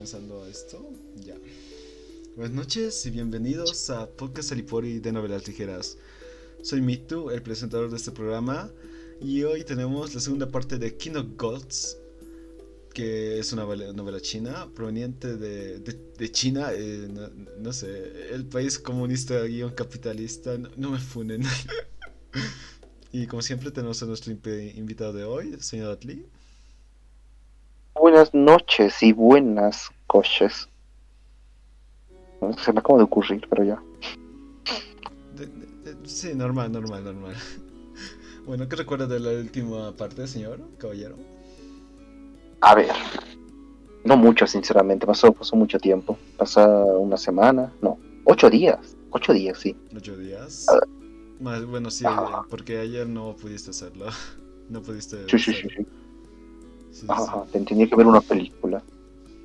Comenzando esto, ya. Buenas noches y bienvenidos a Podcast Alipori de Novelas Ligeras. Soy Mitu, el presentador de este programa, y hoy tenemos la segunda parte de King of Gods, que es una novela china proveniente de China, no sé, el país comunista guión capitalista, no me funen. Y como siempre tenemos a nuestro invitado de hoy, el señor Atli. Buenas noches y buenas coches. Se me acaba de ocurrir, pero ya. Sí, normal. Bueno, ¿qué recuerda de la última parte, señor caballero? A ver, no mucho, sinceramente. Pasó mucho tiempo. Pasa una semana, no, 8 días. 8 días, sí. 8 días. Ah, Más, bueno, sí, Ajá, porque ayer no pudiste hacerlo. No pudiste sí, sí, hacer. sí, sí. Sí, sí, Ajá, sí. tenía que ver una película,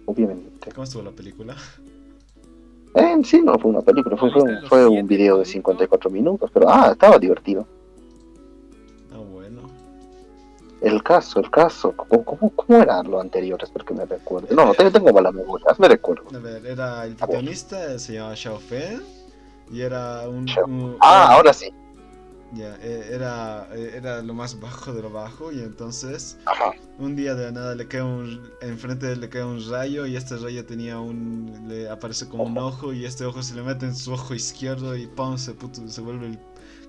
obviamente. ¿Cómo estuvo la película? En sí no fue una película, fue un video de 54 minutos, pero estaba divertido. Ah, bueno. El caso, ¿cómo eran los anteriores? Porque me recuerdo. Eh, No, eh, tengo mala memoria, me recuerdo. a ver, era el A ver, protagonista, se llamaba Xiao Fei. Y era chef. Ahora sí. era lo más bajo de lo bajo. Y entonces Ajá. un día de la nada enfrente de él le cae un rayo y este rayo le aparece como un Ojo. ojo y este ojo se le mete en su ojo izquierdo y ¡pum! Se vuelve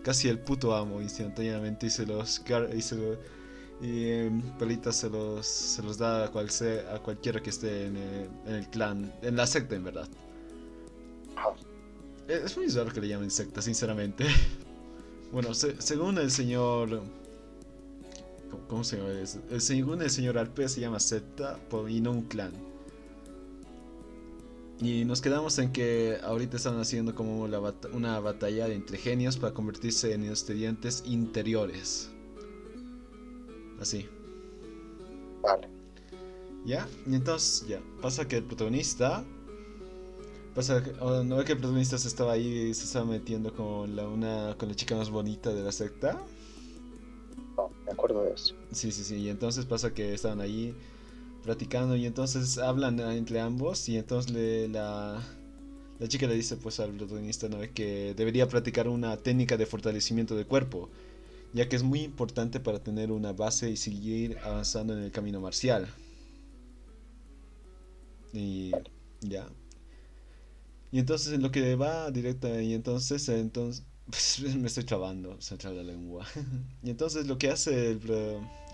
casi el puto amo instantáneamente y Pelita se los da a cualquiera que esté en el clan, en la secta en verdad. Ajá. Es muy raro que le llamen secta, sinceramente. Bueno, según el señor. ¿Cómo se llama eso? Según el señor Alpe se llama secta y no un clan. Y nos quedamos en que ahorita están haciendo como una batalla entre genios para convertirse en estudiantes interiores. Así. Vale. ¿Ya? Y entonces, ya. Pasa que el protagonista. ¿No ve que el protagonista se estaba ahí, se estaba metiendo con la chica más bonita de la secta? No, me acuerdo de eso. Sí. Y entonces pasa que estaban ahí platicando y entonces hablan entre ambos y entonces la chica le dice pues al protagonista, ¿no? Que debería practicar una técnica de fortalecimiento del cuerpo, ya que es muy importante para tener una base y seguir avanzando en el camino marcial. Y ya. Y entonces en lo que va directa y entonces pues, me estoy trabando, se traba la lengua. Y entonces lo que hace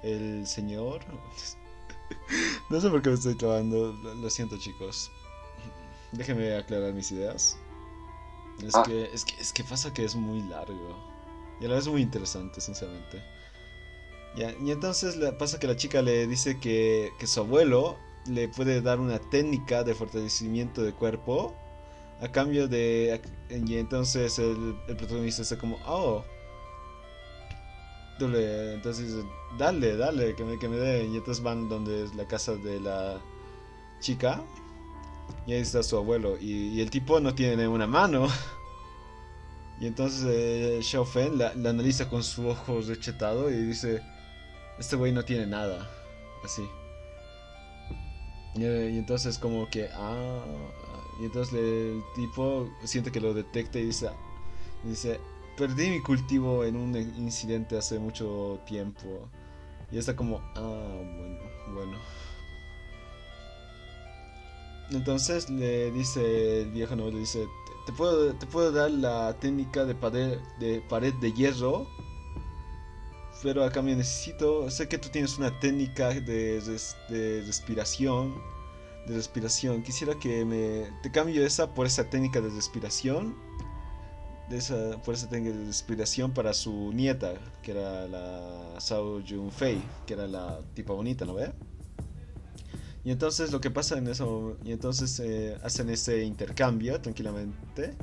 el señor, no sé por qué me estoy trabando, lo siento chicos. Déjenme aclarar mis ideas. Es Ah, que, es que, es que pasa que es muy largo. Y a la vez muy interesante, sinceramente. Ya, y entonces pasa que la chica le dice que su abuelo le puede dar una técnica de fortalecimiento de cuerpo a cambio de. Y entonces el protagonista está como, oh, entonces dale, que me dé. Y entonces van donde es la casa de la chica. Y ahí está su abuelo. Y el tipo no tiene una mano. Y entonces Xiao Fen la analiza con su ojo rechetado y dice, este güey no tiene nada. Así. Y entonces como que, y entonces el tipo siente que lo detecta y dice, perdí mi cultivo en un incidente hace mucho tiempo. Y está como, bueno. Entonces le dice el viejo no le dice, te puedo dar la técnica de pared de hierro, pero a cambio sé que tú tienes una técnica de respiración. Quisiera que te cambio esa por esa técnica de respiración, por esa técnica de respiración para su nieta, que era la Sao Jun Fei, que era la tipa bonita, ¿no ve? Y entonces lo que pasa y entonces hacen ese intercambio tranquilamente,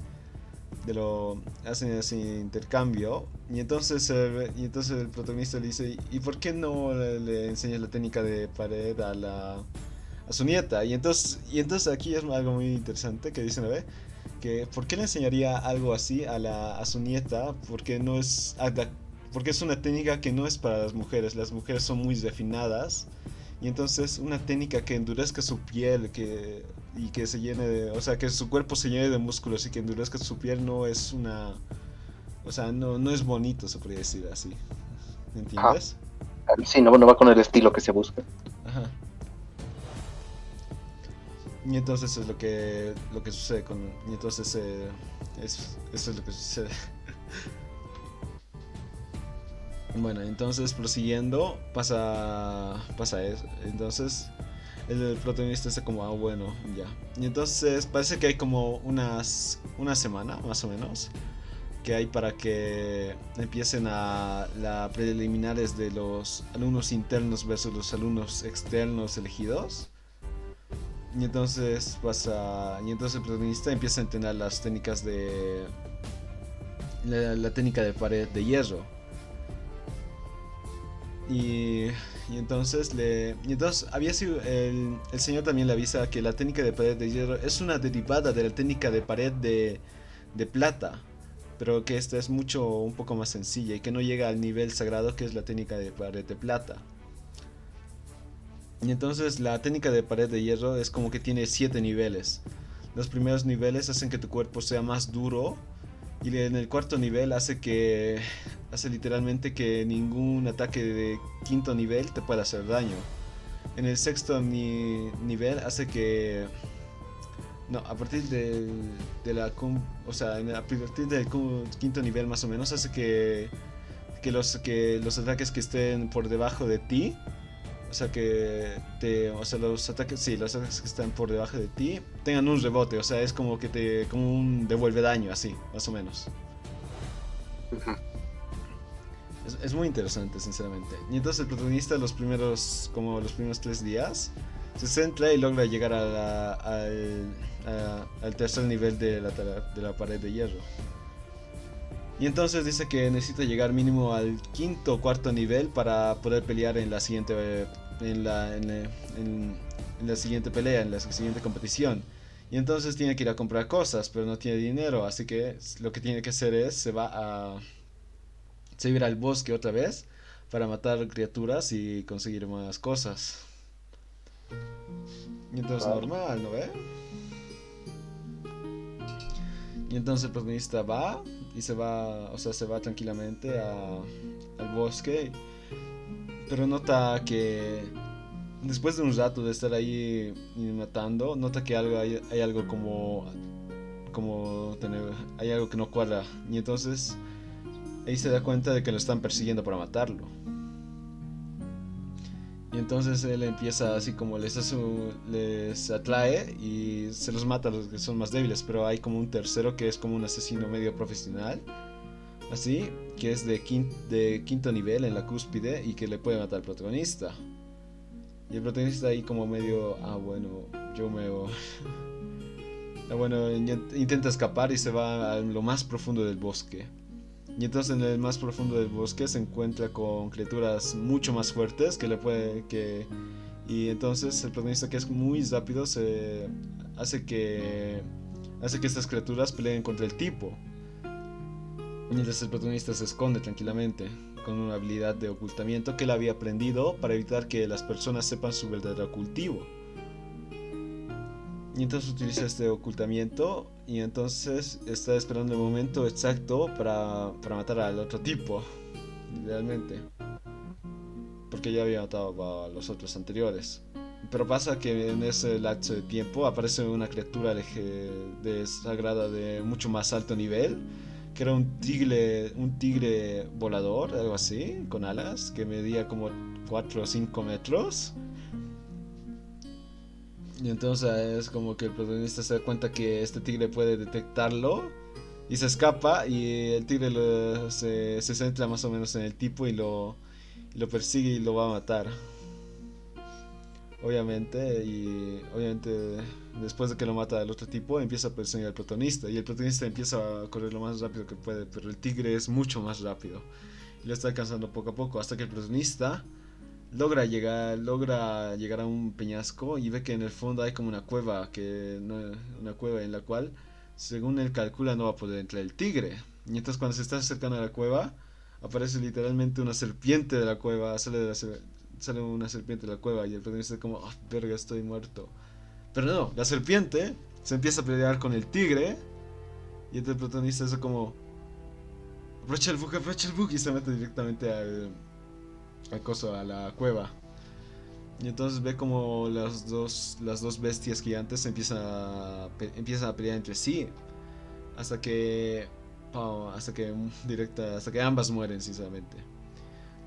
hacen ese intercambio y entonces el protagonista le dice, ¿y por qué no le enseñas la técnica de pared a su nieta? Y entonces aquí es algo muy interesante que dicen, ¿ve? Que ¿por qué le enseñaría algo así a su nieta? Porque es una técnica que no es para las mujeres son muy refinadas Y entonces una técnica que endurezca su piel y que se llene de... O sea, que su cuerpo se llene de músculos y que endurezca su piel no es una... O sea, no es bonito, se podría decir así. Ajá. ¿Entiendes? Sí, no va con el estilo que se busca. Ajá. Y entonces es lo que sucede con... Y entonces eso es lo que sucede. Bueno, entonces prosiguiendo pasa eso. Entonces el protagonista está como, ah, bueno, ya. Y entonces parece que hay como una semana, más o menos, que hay para que empiecen a la preliminares de los alumnos internos versus los alumnos externos elegidos. Y entonces el protagonista empieza a entrenar las técnicas de la técnica de pared de hierro. Y, y entonces había sido el señor también le avisa que la técnica de pared de hierro es una derivada de la técnica de pared de plata, pero que esta es un poco más sencilla y que no llega al nivel sagrado que es la técnica de pared de plata. Y entonces la técnica de pared de hierro es como que tiene 7 niveles. Los primeros niveles hacen que tu cuerpo sea más duro y en el cuarto nivel hace literalmente que ningún ataque de quinto nivel te pueda hacer daño. En el sexto nivel hace que no, a partir o sea, a partir del quinto nivel más o menos hace que los ataques que estén por debajo de ti, o sea o sea, los ataques que están por debajo de ti tengan un rebote, o sea, es como que como un devuelve daño así, más o menos. Ujú. Es muy interesante, sinceramente. Y entonces el protagonista como los primeros 3 días, se centra y logra llegar al tercer nivel de la pared de hierro. Y entonces dice que necesita llegar mínimo al quinto o cuarto nivel para poder pelear en la siguiente en la siguiente pelea, en la siguiente competición. Y entonces tiene que ir a comprar cosas, pero no tiene dinero, así que lo que tiene que hacer es se va a ir al bosque otra vez para matar criaturas y conseguir más cosas. Y entonces Claro. normal, ¿no ve? Y entonces el protagonista va y o sea, se va tranquilamente al bosque, pero nota que después de un rato de estar ahí y matando, nota que hay algo hay algo que no cuadra. Y entonces ahí se da cuenta de que lo están persiguiendo para matarlo. Y entonces él empieza así como les atrae y se los mata a los que son más débiles, pero hay como un tercero que es como un asesino medio profesional, así, que es de quinto nivel en la cúspide y que le puede matar al protagonista. Y el protagonista ahí como medio, ah bueno, yo me... ah bueno, intenta escapar y se va a lo más profundo del bosque. Y entonces en el más profundo del bosque se encuentra con criaturas mucho más fuertes que le puede que y entonces el protagonista que es muy rápido hace que hace que estas criaturas peleen contra el tipo. Y entonces el protagonista se esconde tranquilamente con una habilidad de ocultamiento que él había aprendido para evitar que las personas sepan su verdadero cultivo. Y entonces utiliza este ocultamiento y entonces está esperando el momento exacto para matar al otro tipo, realmente, porque ya había matado a los otros anteriores. Pero pasa que en ese lapso de tiempo aparece una criatura sagrada de mucho más alto nivel, que era un tigre volador, algo así, con alas, que medía como 4 o 5 metros. Y entonces es como que el protagonista se da cuenta que este tigre puede detectarlo y se escapa y el tigre se centra más o menos en el tipo y lo persigue y lo va a matar. Obviamente después de que lo mata el otro tipo empieza a perseguir al protagonista y el protagonista empieza a correr lo más rápido que puede, pero el tigre es mucho más rápido y lo está alcanzando poco a poco hasta que el protagonista logra llegar a un peñasco y ve que en el fondo hay como una cueva en la cual, según él calcula, no va a poder entrar el tigre. Y entonces cuando se está acercando a la cueva, aparece literalmente una serpiente de la cueva, sale una serpiente de la cueva y el protagonista es como, oh, verga, estoy muerto. Pero no, la serpiente se empieza a pelear con el tigre y entonces el protagonista es como, aprovecha el bug y se mete directamente al coso, a la cueva. Y entonces ve como las dos bestias gigantes empiezan a pelear entre sí hasta que hasta que ambas mueren sinceramente.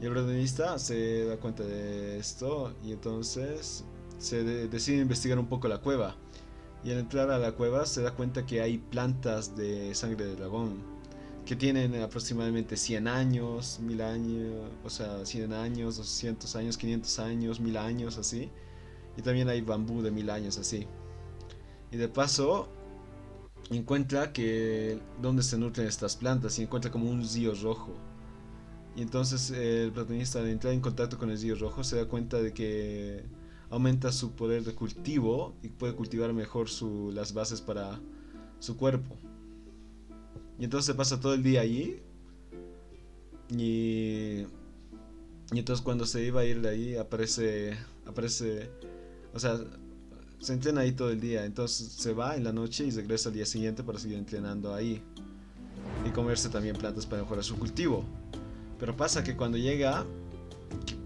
Y el protagonista se da cuenta de esto y entonces decide investigar un poco la cueva. Y al entrar a la cueva se da cuenta que hay plantas de sangre de dragón que tienen aproximadamente 100 años, 1000 años, o sea, 100 años, 200 años, 500 años, 1000 años, así. Y también hay bambú de 1000 años, así. Y de paso encuentra que donde se nutren estas plantas y encuentra como un río rojo. Y entonces el protagonista al entrar en contacto con el río rojo se da cuenta de que aumenta su poder de cultivo y puede cultivar mejor las bases para su cuerpo. Y entonces se pasa todo el día allí. Y entonces cuando se iba a ir de ahí aparece, o sea, se entrena ahí todo el día. Entonces se va en la noche y regresa al día siguiente para seguir entrenando ahí. Y comerse también plantas para mejorar su cultivo. Pero pasa que cuando llega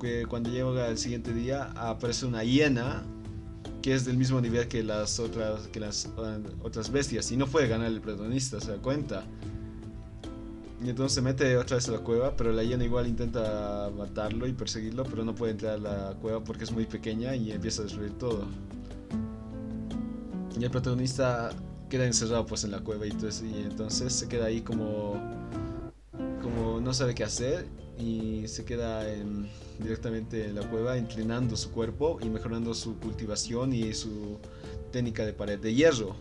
el siguiente día aparece una hiena que es del mismo nivel que las otras bestias y no puede ganar el protagonista, se da cuenta. Y entonces se mete otra vez a la cueva, pero la hiena igual intenta matarlo y perseguirlo, pero no puede entrar a la cueva porque es muy pequeña y empieza a destruir todo. Y el protagonista queda encerrado pues en la cueva y entonces se queda ahí como no sabe qué hacer y se queda directamente en la cueva entrenando su cuerpo y mejorando su cultivación y su técnica de pared de hierro.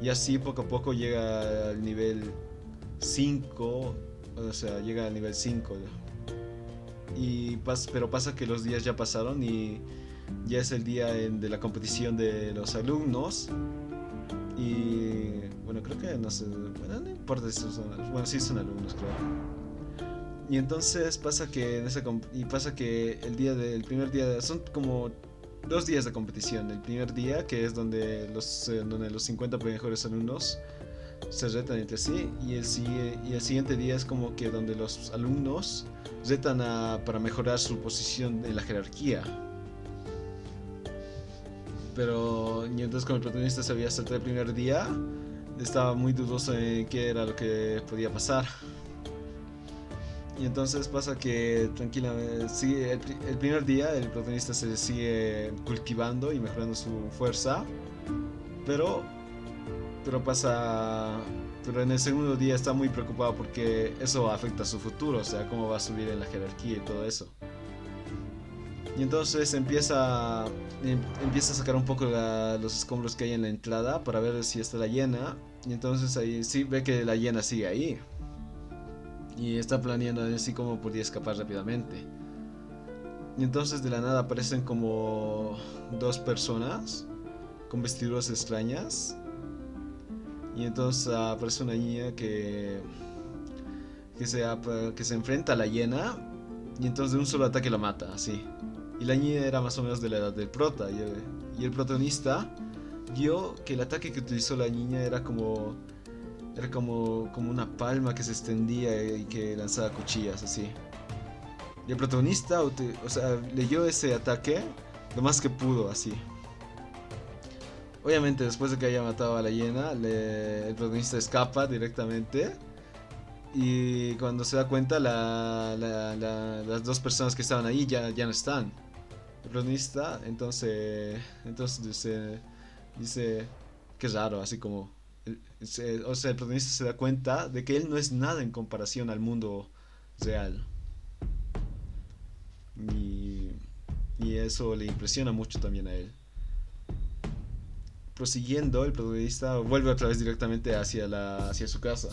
Y así poco a poco llega al nivel 5, o sea, llega al nivel 5. Pero pasa que los días ya pasaron y ya es el día de la competición de los alumnos. Y bueno, creo que no sé, bueno, no importa si son, bueno, sí son alumnos, creo. Y entonces pasa que el primer día son como 2 días de competición. El primer día, que es donde los 50 mejores alumnos se retan entre sí, y el siguiente día es como que donde los alumnos retan para mejorar su posición en la jerarquía. Pero y entonces como el protagonista se había saltado el primer día, estaba muy dudoso en qué era lo que podía pasar. Y entonces pasa que tranquilamente sigue el primer día el protagonista se sigue cultivando y mejorando su fuerza, pero en el segundo día está muy preocupado porque eso afecta a su futuro, o sea, cómo va a subir en la jerarquía y todo eso. Y entonces empieza a sacar un poco los escombros que hay en la entrada para ver si está la hiena. Y entonces ahí sí ve que la hiena sigue ahí. Y está planeando así cómo podía escapar rápidamente. Y entonces de la nada aparecen como 2 personas con vestiduras extrañas. Y entonces aparece una niña que se enfrenta a la hiena. Y entonces de un solo ataque la mata, así. Y la niña era más o menos de la edad del prota. Y el protagonista vio que el ataque que utilizó la niña era como una palma que se extendía y que lanzaba cuchillas, así. Y el protagonista, leyó ese ataque lo más que pudo, así. Obviamente, después de que haya matado a la hiena, el protagonista escapa directamente. Y cuando se da cuenta, las 2 personas que estaban ahí ya no están. El protagonista entonces dice qué raro, así como el protagonista se da cuenta de que él no es nada en comparación al mundo real. Y eso le impresiona mucho también a él. Prosiguiendo, el protagonista vuelve otra vez directamente hacia su casa,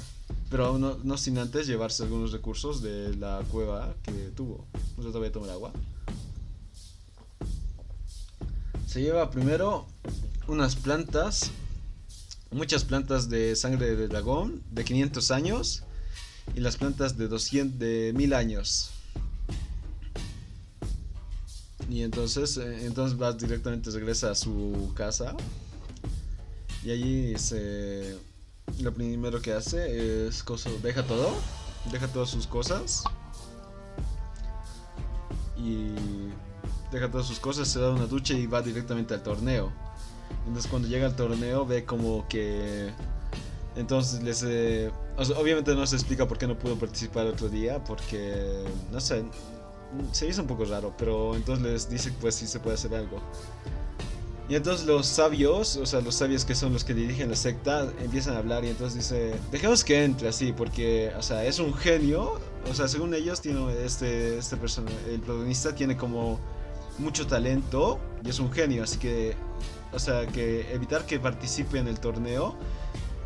pero no sin antes llevarse algunos recursos de la cueva que tuvo. No sé, voy a tomar agua. Se lleva primero unas plantas, muchas plantas de sangre de dragón de 500 años y las plantas de 1000 años. Y entonces vas directamente, regresa a su casa. Y allí lo primero que hace es deja todas sus cosas. Y deja todas sus cosas, se da una ducha y va directamente al torneo. Entonces cuando llega al torneo ve como que... Entonces o sea, obviamente no se explica por qué no pudo participar otro día, porque no sé, se hizo un poco raro, pero entonces les dice pues sí se puede hacer algo. Y entonces los sabios, o sea, los sabios que son los que dirigen la secta, empiezan a hablar y entonces dice, dejemos que entre así, porque, o sea, es un genio, o sea, según ellos, tiene este persona, el protagonista tiene como mucho talento y es un genio, así que, o sea, que evitar que participe en el torneo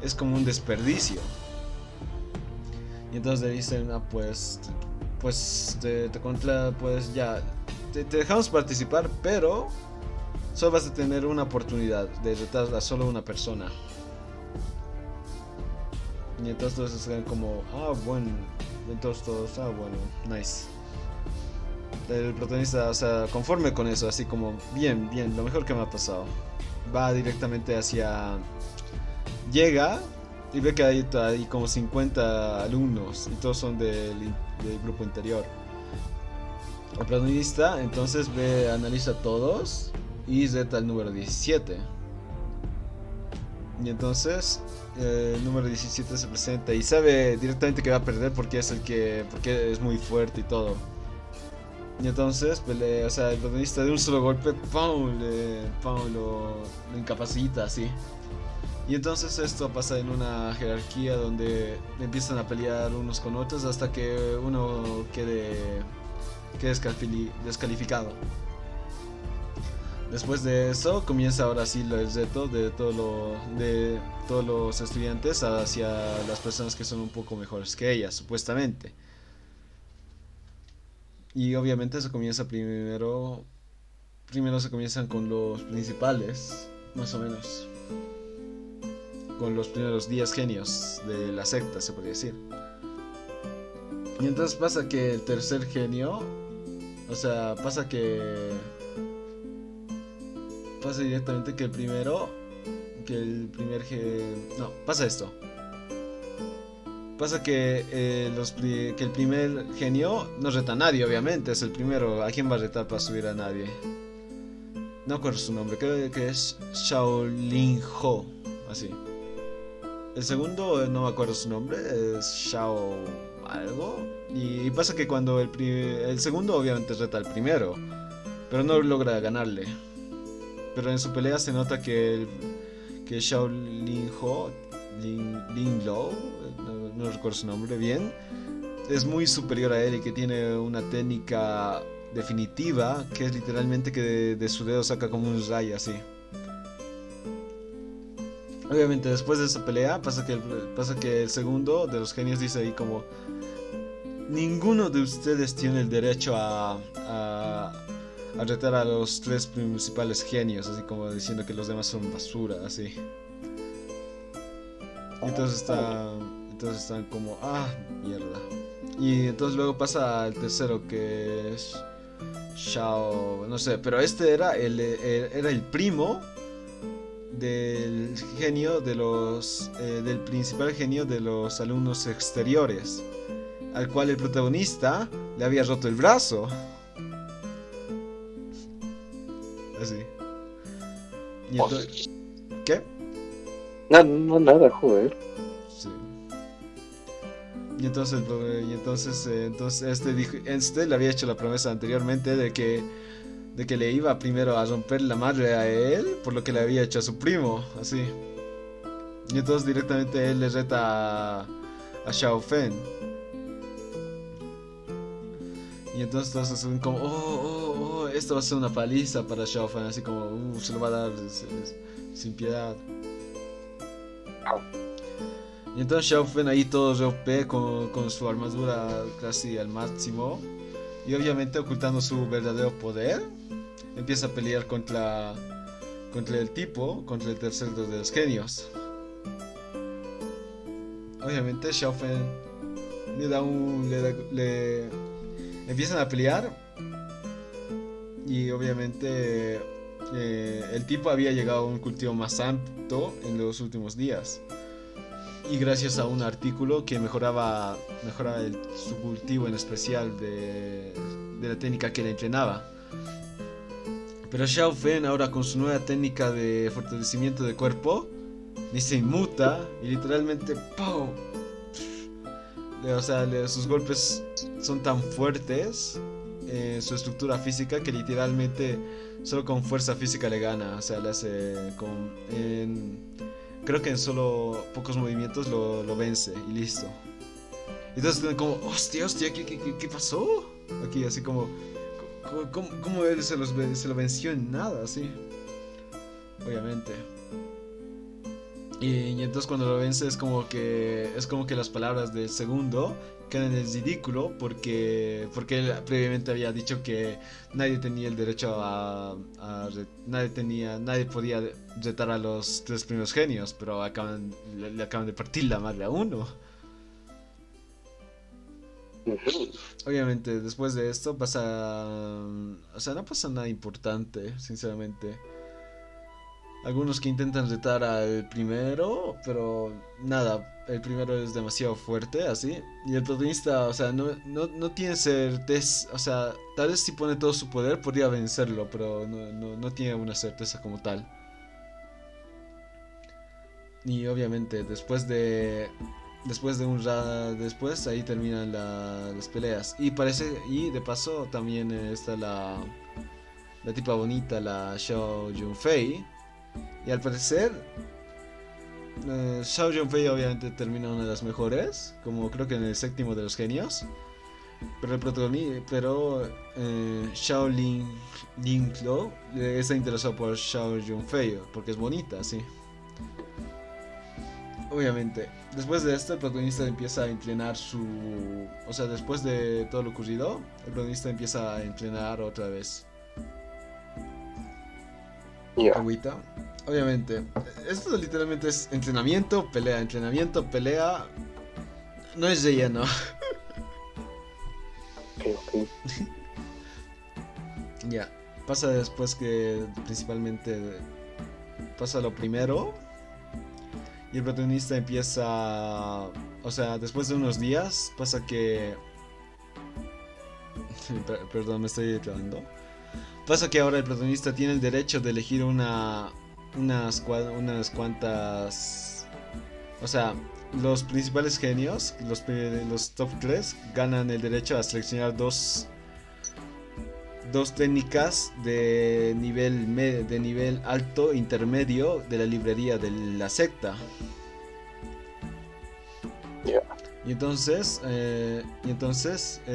es como un desperdicio. Y entonces le dicen, pues pues ya, te dejamos participar, pero solo vas a tener una oportunidad de retar a solo una persona. Y entonces todos se quedan como, bueno. Entonces todos, bueno, nice. El protagonista, o sea, conforme con eso, así como, bien, lo mejor que me ha pasado. Va directamente llega y ve que hay como 50 alumnos y todos son del grupo interior. El protagonista entonces analiza a todos y reta el número 17. Y entonces el número 17 se presenta y sabe directamente que va a perder porque porque es muy fuerte y todo. Y entonces pelea, o sea, el protagonista de un solo golpe, ¡pum! Lo incapacita así. Y entonces esto pasa en una jerarquía donde empiezan a pelear unos con otros hasta que uno quede descalificado. Después de eso comienza ahora sí el reto de todos los estudiantes hacia las personas que son un poco mejores que ellas, supuestamente. Y obviamente se comienza primero se comienzan con los principales, más o menos. Con los primeros 10 genios de la secta, se podría decir. Y entonces pasa que el tercer genio, o sea, pasa directamente que pasa esto. Pasa que el primer genio no reta a nadie, obviamente, es el primero. ¿A quién va a retar para subir a nadie? No recuerdo su nombre, creo que es Shaolin Ho, así. El segundo, no me acuerdo su nombre, es Shao algo. Y pasa que cuando el segundo obviamente reta al primero, pero no logra ganarle. Pero en su pelea se nota que Shaolin Ho, Lin Lo, no recuerdo su nombre bien, es muy superior a él y que tiene una técnica definitiva que es literalmente que de su dedo saca como un rayo así. Obviamente después de esa pelea pasa que el segundo de los genios dice ahí como, ninguno de ustedes tiene el derecho a retar a los tres principales genios, así como diciendo que los demás son basura, así. Y entonces están como, mierda. Y entonces luego pasa al tercero, que es Shao, no sé, pero este era el primo del genio del principal genio de los alumnos exteriores, al cual el protagonista le había roto el brazo. Así. Y entonces, ¿qué? No, nada, joder. Sí. Y entonces este le había hecho la promesa anteriormente de que le iba primero a romper la madre a él por lo que le había hecho a su primo, así. Y entonces directamente él le reta a Xiao Fen. Y entonces todos hacen como, esto va a ser una paliza para Xiao Fen, así como, se lo va a dar sin piedad. Y entonces Xiao Fen ahí todo re OP con su armadura casi al máximo. Y obviamente ocultando su verdadero poder, empieza a pelear contra el tercero de los genios. Obviamente Xiao Fen le empiezan a pelear. Y obviamente el tipo había llegado a un cultivo más alto en los últimos días. Y gracias a un artículo que mejoraba su cultivo en especial de la técnica que le entrenaba. Pero Xiao Fen ahora con su nueva técnica de fortalecimiento de cuerpo ni se inmuta y literalmente ¡pau! O sea, sus golpes son tan fuertes en su estructura física que literalmente solo con fuerza física le gana. O sea, le hace creo que en solo pocos movimientos lo vence y listo. Entonces como, hostia, ¿qué pasó? Aquí así como, ¿cómo él se lo venció en nada, así? Obviamente. Y entonces cuando lo vence es como que las palabras del segundo quedan en el ridículo porque él previamente había dicho que nadie tenía el derecho nadie podía retar a los tres primeros genios, pero le acaban de partir la madre a uno. Obviamente después de esto no pasa nada importante, sinceramente. Algunos que intentan retar al primero, pero nada, el primero es demasiado fuerte, así. Y el protagonista, o sea, no tiene certeza, o sea, tal vez si pone todo su poder podría vencerlo, pero no tiene una certeza como tal. Y obviamente después de después ahí terminan las peleas. Y de paso también está la tipa bonita, la Xiao Junfei. Y al parecer, Xiao Junfei obviamente termina una de las mejores, como creo que en el séptimo de los genios. Pero el protagonista, Xiao Linglo está interesado por Xiao Junfei porque es bonita, sí. Obviamente, después de esto el protagonista empieza a entrenar o sea, después de todo lo ocurrido, el protagonista empieza a entrenar otra vez. Agüita. Obviamente, esto literalmente es entrenamiento, pelea. No es relleno. Ok. Ya, pasa después que principalmente pasa lo primero. Y el protagonista empieza, o sea, después de unos días pasa que perdón, me estoy trabando. Pasa que ahora el protagonista tiene el derecho de elegir unas cuantas, o sea, los principales genios, los top 3 ganan el derecho a seleccionar dos técnicas de nivel alto intermedio de la librería de la secta. Y entonces el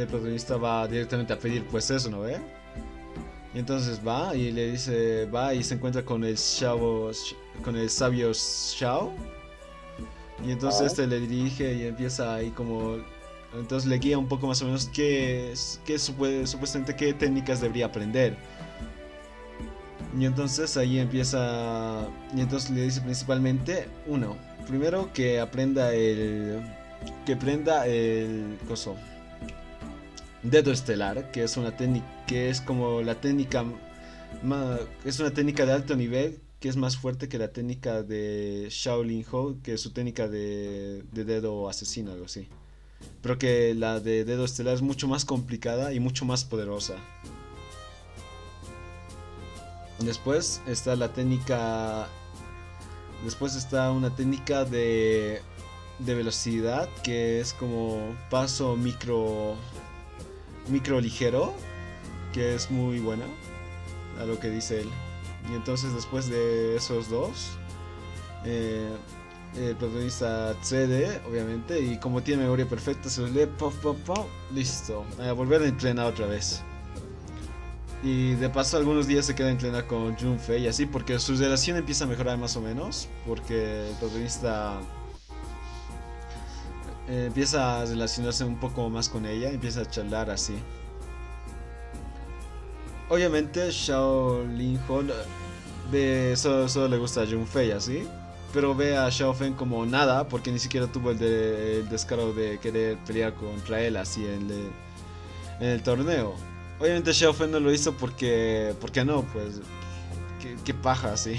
protagonista va directamente a pedir pues eso, ¿no ve? Y entonces va y se encuentra con el sabio Xiao. Y entonces este le dirige y empieza ahí como, entonces le guía un poco más o menos supuestamente qué técnicas debería aprender. Y entonces ahí empieza, y entonces le dice principalmente, primero que aprenda coso, dedo estelar, que es una técnica, que es como la técnica, es una técnica de alto nivel, que es más fuerte que la técnica de Shaolin Ho, que es su técnica de dedo asesino, algo así. Pero que la de dedo estelar es mucho más complicada y mucho más poderosa. Después está una técnica de velocidad, que es como paso micro ligero, que es muy buena, a lo que dice él. Y entonces después de esos dos, el protagonista cede, obviamente, y como tiene memoria perfecta, se los lee, listo, a volver a entrenar otra vez. Y de paso algunos días se queda a entrenar con Junfei y así, porque su relación empieza a mejorar más o menos, porque el protagonista empieza a relacionarse un poco más con ella, empieza a charlar así. Obviamente Shaolin Hon solo le gusta a Junfei así, pero ve a Xiao Fen como nada, porque ni siquiera tuvo el descaro de querer pelear contra él así en el torneo. Obviamente Xiao Feng no lo hizo porque no, pues, qué paja, sí.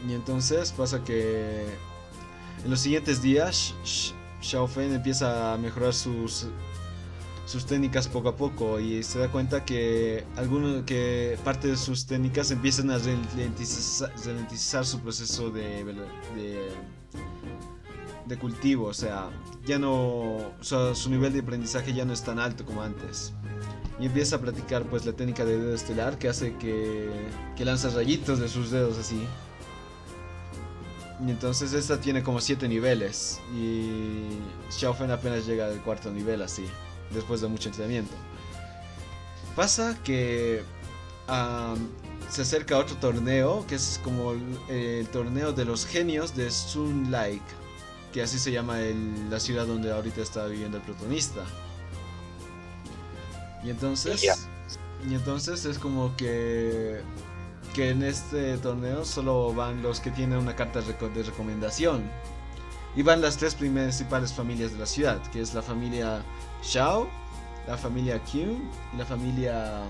Y entonces pasa que en los siguientes días Xiao Feng empieza a mejorar sus técnicas poco a poco y se da cuenta que parte de sus técnicas empiezan a ralentizar su proceso de cultivo, o sea, ya no, o sea, su nivel de aprendizaje ya no es tan alto como antes. Y empieza a practicar pues la técnica de dedo estelar que hace que lanza rayitos de sus dedos así. Y entonces esta tiene como 7 niveles y Xiao Fen apenas llega al cuarto nivel así, después de mucho entrenamiento. Pasa que se acerca otro torneo que es como el torneo de los genios de Sun Lake, que así se llama la ciudad donde ahorita está viviendo el protagonista. Y entonces, y entonces es como que en este torneo solo van los que tienen una carta de recomendación. Y van las tres principales familias de la ciudad, que es la familia Xiao, la familia Qiu y la familia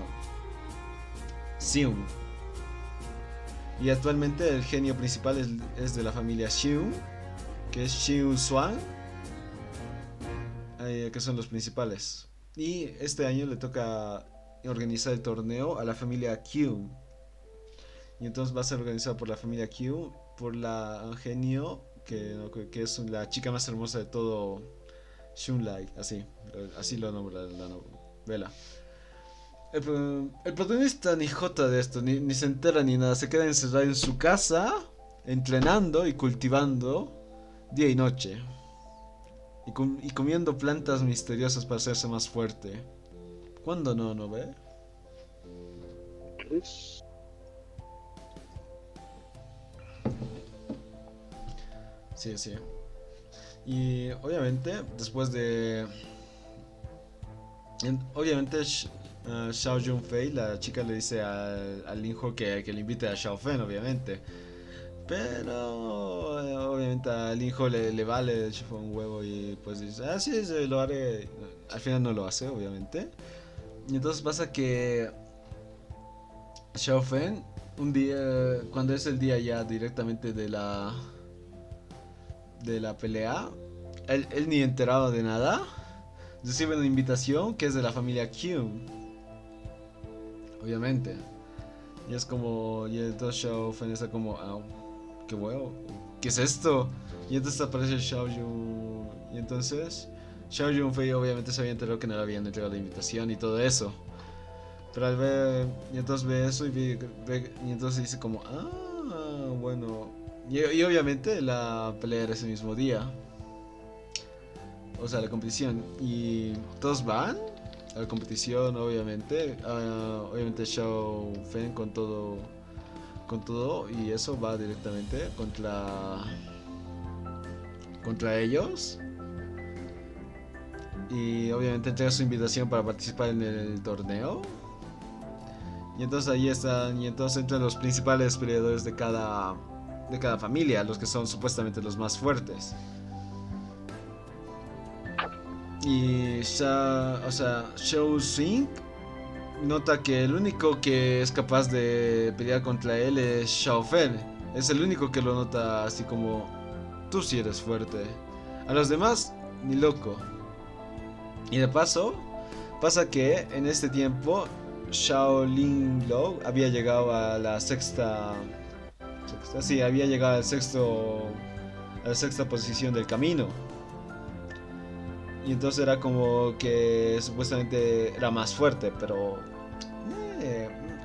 Xiu. Y actualmente el genio principal es de la familia Xiu, que es Xiu Xuan, que son los principales. Y este año le toca organizar el torneo a la familia Qiu. Y entonces va a ser organizado por la familia Q, por la genio, que es la chica más hermosa de todo Shunlai, así lo nombra la novela. El protagonista ni jota de esto, ni se entera ni nada, se queda encerrado en su casa, entrenando y cultivando día y noche. Y comiendo plantas misteriosas para hacerse más fuerte. ¿Cuándo no ve? Sí, sí. Y obviamente, después de... Obviamente, Xiao Junfei, la chica le dice al Linjo que le invite a Xiao Fen, obviamente. Pero obviamente al Linjo le vale, le chupa un huevo y pues dice, ah, sí, sí, lo haré. Al final no lo hace, obviamente. Y entonces pasa que Xiao Fen, un día, cuando es el día ya directamente de la pelea, él ni enterado de nada, recibe una invitación que es de la familia Q, obviamente. Y es como, y entonces Xiao Fen está como, ah, qué huevo, ¿qué es esto? Y entonces aparece Xiao Yun, y entonces Xiao Yunfei obviamente se había enterado que no le habían entregado la invitación y todo eso. Pero al ver, y entonces ve eso y entonces dice como, ah, bueno. Y obviamente la pelea era ese mismo día. O sea, la competición. Y todos van a la competición, obviamente. Obviamente Xiao Fen con todo. Con todo. Y eso va directamente contra ellos. Y obviamente entrega su invitación para participar en el torneo. Y entonces ahí están. Y entonces entran los principales peleadores de cada familia, los que son supuestamente los más fuertes. Y Shou Xing nota que el único que es capaz de pelear contra él es Xiao Fen. Es el único que lo nota así como, tú sí eres fuerte. A los demás, ni loco. Y de paso, pasa que en este tiempo Shaolin Lo había llegado a la sí, había llegado a la sexta posición del camino. Y entonces era como que supuestamente era más fuerte, pero...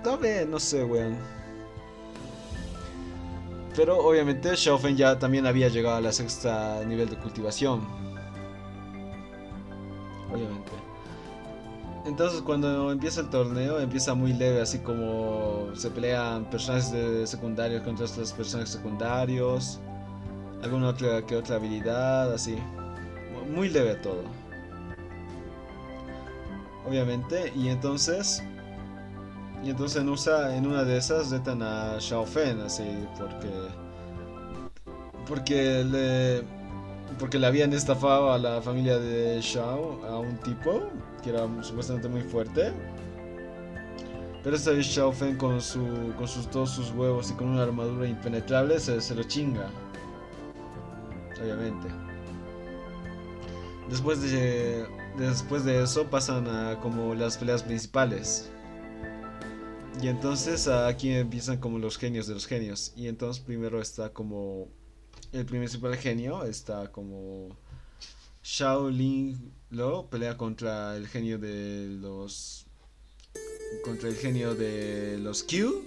todavía no sé, weón. Pero obviamente Xiaofen ya también había llegado a la sexta nivel de cultivación. Obviamente. Entonces cuando empieza el torneo empieza muy leve, así como se pelean personajes secundarios contra otros personajes secundarios. Alguna otra habilidad, así. Muy leve todo. Obviamente. Y entonces en una de esas retan a Xiao Fen, así, porque porque le habían estafado a la familia de Shao, a un tipo que era supuestamente muy fuerte. Pero esta vez Shao Feng todos sus huevos y con una armadura impenetrable se lo chinga. Obviamente. Después de eso pasan a como las peleas principales. Y entonces aquí empiezan como los genios de los genios. Y entonces primero está como el principal genio, está como Shao Ling Lo pelea contra el genio de los Q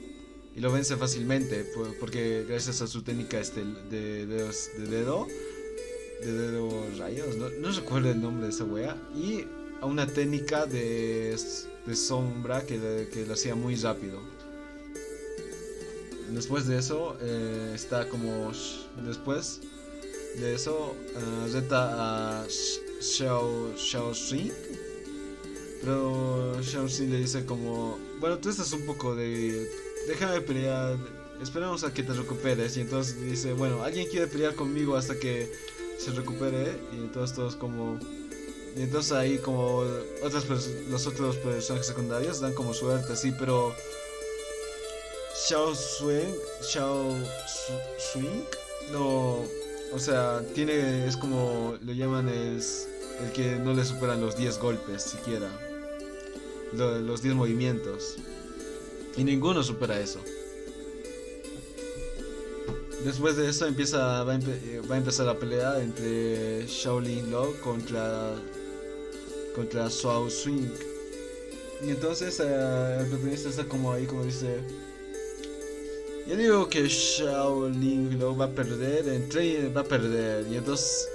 y lo vence fácilmente porque gracias a su técnica de dedo rayos, no recuerdo el nombre de esa wea, y a una técnica de sombra que lo hacía muy rápido. Después de eso está como después de eso reta a Xiao Xing. Pero Shao Xing le dice como, bueno, tú estás un poco de... Déjame pelear, esperemos a que te recuperes. Y entonces dice, bueno, alguien quiere pelear conmigo hasta que se recupere. Y entonces todos como... Y entonces ahí como los otros personajes secundarios dan como suerte, así, pero... Xiao Swing, no... O sea, es como lo llaman, es el que no le superan los 10 golpes siquiera. Los 10 movimientos. Y ninguno supera eso. Después de eso va a empezar la pelea entre Shaolin Lo contra Xiao Swing. Y entonces el protagonista está como ahí, como dice... Yo digo que Shaolin Lo va a perder, va a perder. Y entonces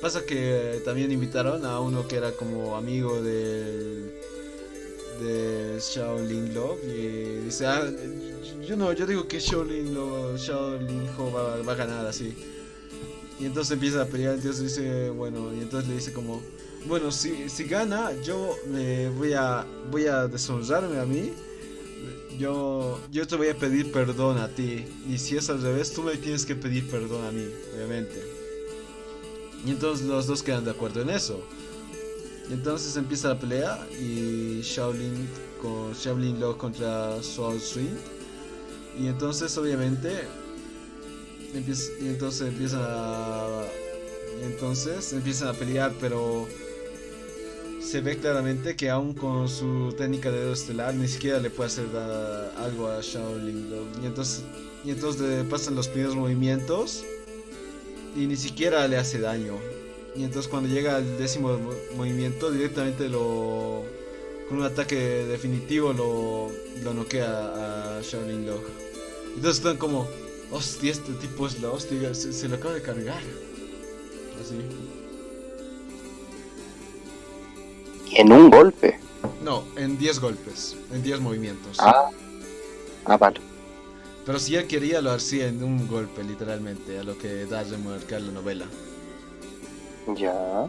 pasa que también invitaron a uno que era como amigo de Shaolin Lo y dice, yo digo que Shaolin Ho va a ganar así. Y entonces empieza a pelear, entonces dice, bueno, y entonces le dice como, bueno, si gana, yo voy a deshonrarme a mí. Yo te voy a pedir perdón a ti. Y si es al revés, tú me tienes que pedir perdón a mí, obviamente. Y entonces los dos quedan de acuerdo en eso. Y entonces empieza la pelea y Shaolin Lo contra Xiao Swing. Y entonces obviamente empiezan a pelear, pero se ve claramente que aún con su técnica de dedo estelar ni siquiera le puede hacer algo a Shaolin Lo. Y entonces pasan los primeros movimientos y ni siquiera le hace daño. Y entonces cuando llega al 10º movimiento directamente con un ataque definitivo lo noquea a Shaolin Lo. Entonces están como, hostia, este tipo es la hostia, se lo acaba de cargar. Así. En un golpe. No, en 10 golpes, en 10 movimientos. Vale. Pero si él quería lo hacía en un golpe, literalmente, a lo que da a remarcar la novela. Ya.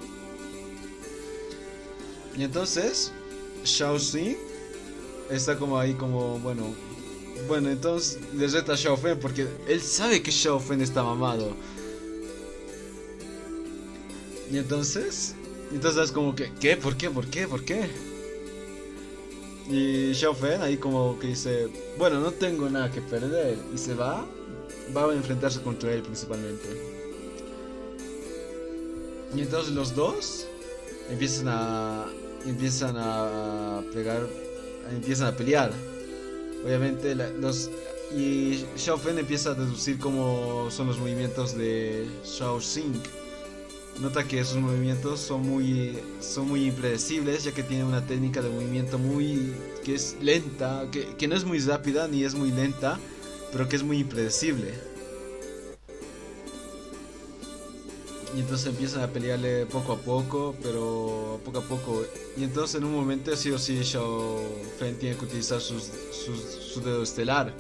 Y entonces, Shao Xing está como ahí como, bueno, entonces le reta a Shao Feng porque él sabe que Shao Feng está mamado. Y entonces es como que, ¿qué? ¿Por qué? Y Xiao Feng ahí como que dice, bueno, no tengo nada que perder. Y se va a enfrentarse contra él principalmente. Y entonces los dos empiezan a pelear. Obviamente y Xiao Feng empieza a deducir cómo son los movimientos de Shao Xing. Nota que sus movimientos son muy impredecibles, ya que tiene una técnica de movimiento que es lenta, que no es muy rápida ni es muy lenta, pero que es muy impredecible. Y entonces empiezan a pelearle poco a poco. Y entonces en un momento sí o sí Xiao Feng tiene que utilizar su dedo estelar.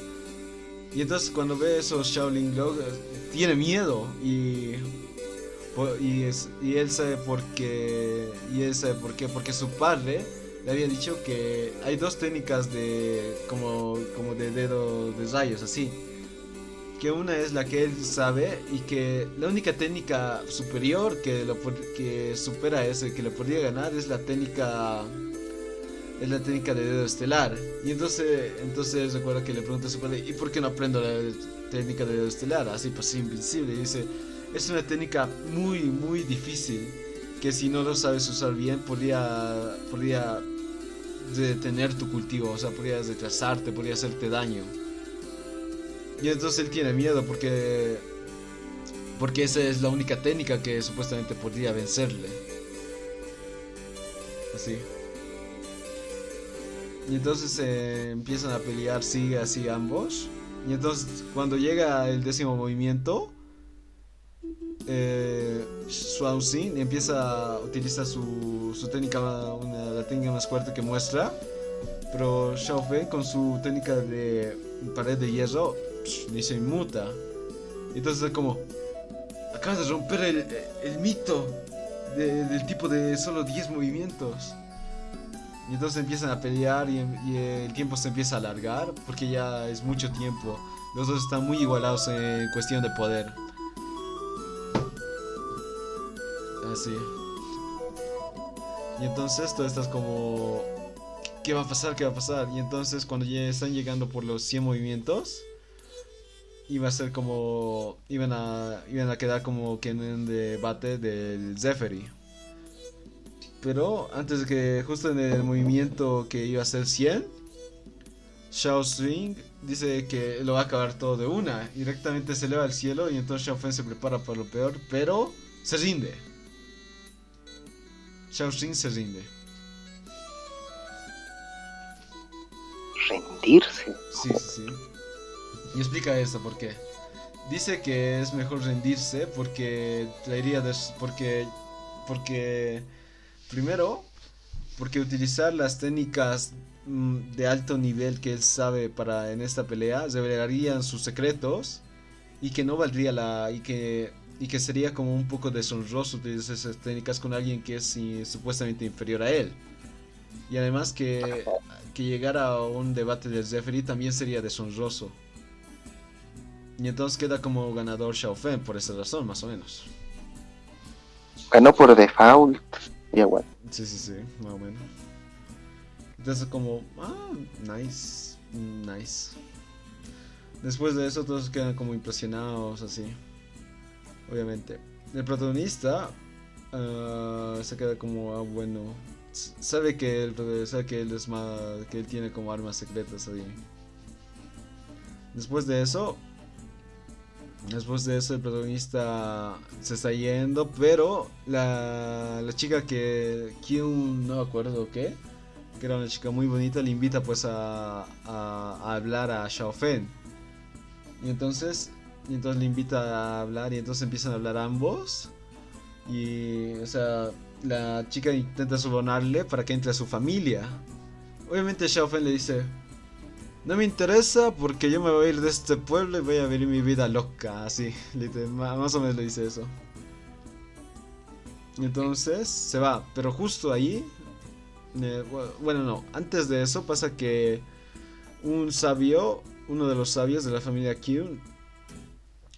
Y entonces cuando ve eso Shaolin Lo tiene miedo y él sabe por qué. Porque su padre le había dicho que hay dos técnicas de como de dedo de rayos así. Que una es la que él sabe y que la única técnica superior que supera ese, que le podría ganar es la técnica de dedo estelar. Y entonces recuerdo que le pregunta a su padre, ¿y por qué no aprendo la técnica de dedo estelar? Así pues invencible. Y dice, es una técnica muy muy difícil que si no lo sabes usar bien podría detener tu cultivo, o sea, podrías retrasarte, podría hacerte daño. Y entonces él tiene miedo porque esa es la única técnica que supuestamente podría vencerle. Así. Y entonces empiezan a pelear, sigue así ambos. Y entonces cuando llega el 10.º movimiento, Shao Xin empieza a utilizar su técnica, la técnica más fuerte que muestra. Pero Xiao Fei con su técnica de pared de hierro ni se inmuta. Y entonces es como, acabas de romper el mito del tipo de solo 10 movimientos. Y entonces empiezan a pelear y el tiempo se empieza a alargar porque ya es mucho tiempo. Los dos están muy igualados en cuestión de poder. Así. Y entonces todo estás como, ¿qué va a pasar? ¿Qué va a pasar? Y entonces cuando ya están llegando por los 100 movimientos, iba a ser como, iban a quedar como que en un debate del Zephyr. Pero antes de que, justo en el movimiento que iba a ser 100, Shao Tsung dice que lo va a acabar todo de una. Y directamente se eleva al cielo y entonces Xiao Fen se prepara para lo peor, pero se rinde. Shao Tsung se rinde. ¿Rendirse? Sí, sí, sí. Y explica eso, ¿por qué? Dice que es mejor rendirse porque traería porque primero, porque utilizar las técnicas de alto nivel que él sabe para en esta pelea revelarían sus secretos y que no valdría y que sería como un poco deshonroso utilizar esas técnicas con alguien que es supuestamente inferior a él. Y además que llegar a un debate del referee también sería deshonroso. Y entonces queda como ganador Xiao Fen por esa razón, más o menos. Ganó por default. Y igual. Sí, sí, sí, más o menos. Entonces como, nice, nice. Después de eso todos quedan como impresionados, así. Obviamente. El protagonista se queda como, bueno, sabe que él es más, que él tiene como armas secretas ahí. Después de eso el protagonista se está yendo, pero la chica que Kyun, no me acuerdo qué, que era una chica muy bonita, le invita pues a hablar a Xiao Fen. Y entonces le invita a hablar y entonces empiezan a hablar ambos. Y, o sea, la chica intenta sobornarle para que entre a su familia. Obviamente Xiao Fen le dice, no me interesa porque yo me voy a ir de este pueblo y voy a vivir mi vida loca, así, más o menos le dice eso. Y entonces se va, pero justo ahí, bueno no, antes de eso pasa que un sabio, uno de los sabios de la familia Kyun,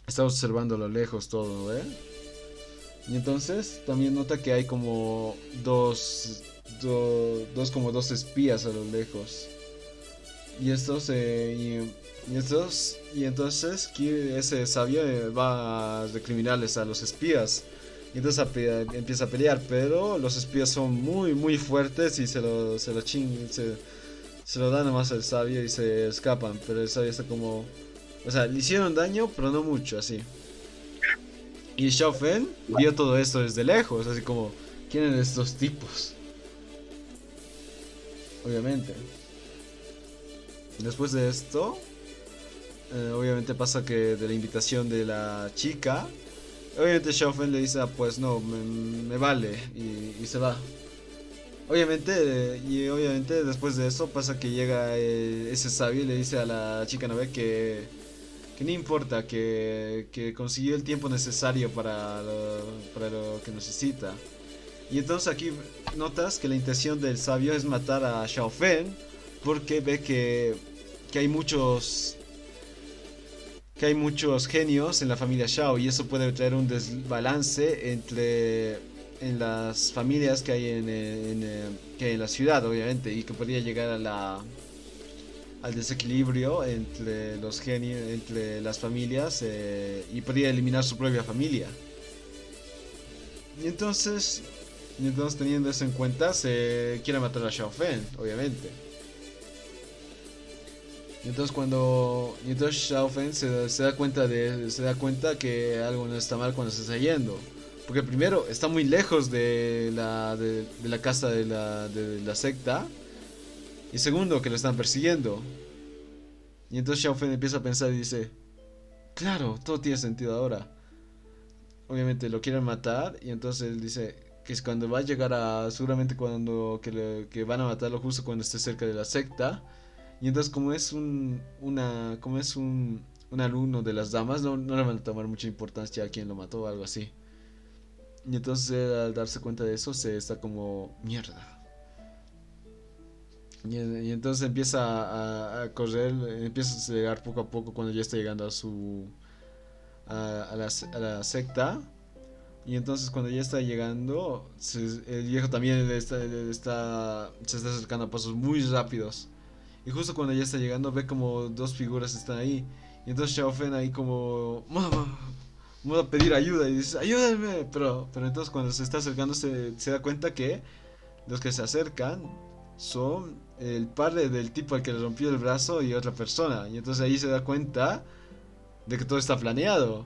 está observando a lo lejos todo, ¿eh? Y entonces también nota que hay como dos espías a lo lejos. Y entonces ese sabio va a recriminarles a los espías. Y entonces empieza a pelear, pero los espías son muy muy fuertes y se lo dan nomás al sabio y se escapan. Pero el sabio está como, o sea, le hicieron daño, pero no mucho, así. Y Xiao Fen vio todo esto desde lejos, así como, ¿quién eran estos tipos? Obviamente. Después de esto, obviamente pasa que de la invitación de la chica, obviamente Xiao Fen le dice, pues no, me vale, y se va. Obviamente después de eso pasa que llega ese sabio y le dice a la chica, ¿no ve? Que no importa, que consiguió el tiempo necesario para lo que necesita. Y entonces aquí notas que la intención del sabio es matar a Xiao Fen porque ve que hay muchos que hay muchos genios en la familia Shao y eso puede traer un desbalance en las familias que hay que hay en la ciudad, obviamente, y que podría llegar al desequilibrio entre los genios, entre las familias, y podría eliminar su propia familia. Y entonces, teniendo eso en cuenta, se quiere matar a Xiao Fen, obviamente. Y entonces Xiao Fen se da cuenta que algo no está mal cuando se está yendo. Porque primero está muy lejos de la casa de la secta. Y segundo, que lo están persiguiendo. Y entonces Xiao Fen empieza a pensar y dice, claro, todo tiene sentido ahora. Obviamente lo quieren matar y entonces él dice que es cuando va a llegar a, seguramente que van a matarlo justo cuando esté cerca de la secta. Y entonces como es un alumno de las damas, no le van a tomar mucha importancia a quién lo mató o algo así. Y entonces él, al darse cuenta de eso se está como mierda. Y entonces empieza a correr, empieza a acelerar poco a poco cuando ya está llegando a la secta. Y entonces cuando ya está llegando, el viejo también se está acercando a pasos muy rápidos. Y justo cuando ya está llegando ve como dos figuras están ahí. Y entonces Xiao Fen ahí como, mamá, vamos a pedir ayuda. Y dice, ayúdenme. Pero entonces cuando se está acercando se da cuenta que los que se acercan son el padre del tipo al que le rompió el brazo y otra persona. Y entonces ahí se da cuenta de que todo está planeado.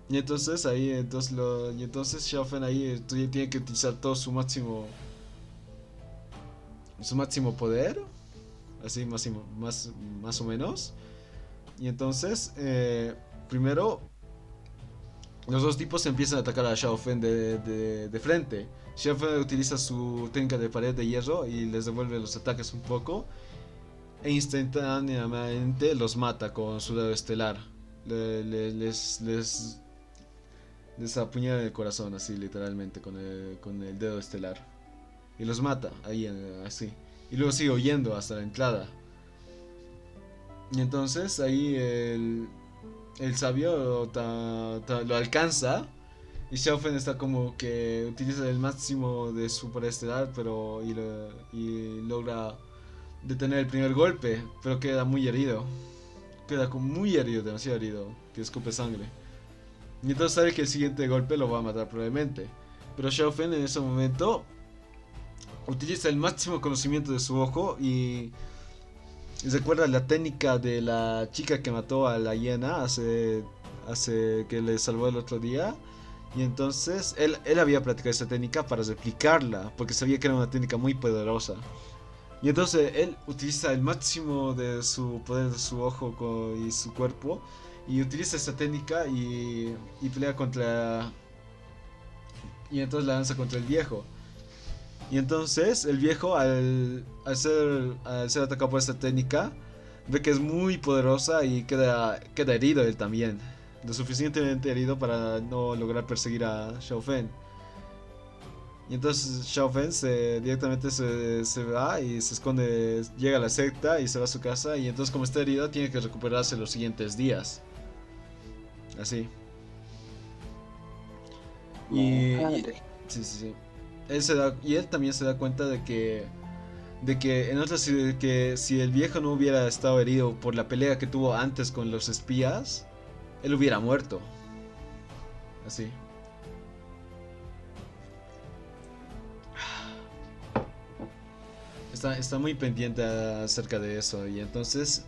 Y entonces Xiao Fen ahí tiene que utilizar todo su máximo poder, así más o menos. Y entonces primero los dos tipos empiezan a atacar a Xiao Fen de frente. Xiao Fen utiliza su técnica de pared de hierro y les devuelve los ataques un poco e instantáneamente los mata con su dedo estelar. Les apuñala en el corazón, así literalmente, con el dedo estelar. Y los mata, ahí, así. Y luego sigue huyendo hasta la entrada. Y entonces ahí el sabio lo alcanza. Y Xiao Fen está como que utiliza el máximo de su poder estelar, y logra detener el primer golpe, pero queda muy herido. Queda como muy herido, demasiado herido, que escupe sangre. Y entonces sabe que el siguiente golpe lo va a matar probablemente. Pero Xiao Fen en ese momento utiliza el máximo conocimiento de su ojo y recuerda la técnica de la chica que mató a la hiena hace que le salvó el otro día. Y entonces él había practicado esa técnica para replicarla, porque sabía que era una técnica muy poderosa. Y entonces él utiliza el máximo de su poder de su ojo y su cuerpo. Y utiliza esa técnica y pelea contra... Y entonces la lanza contra el viejo. Y entonces el viejo al ser atacado por esta técnica, ve que es muy poderosa y queda herido él también. Lo suficientemente herido para no lograr perseguir a Xiao Fen. Y entonces Xiao Fen directamente se va y se esconde, llega a la secta y se va a su casa. Y entonces como está herido tiene que recuperarse los siguientes días. Así. Sí, sí, sí. Él también se da cuenta de que si el viejo no hubiera estado herido por la pelea que tuvo antes con los espías, él hubiera muerto. Así. Está muy pendiente acerca de eso y entonces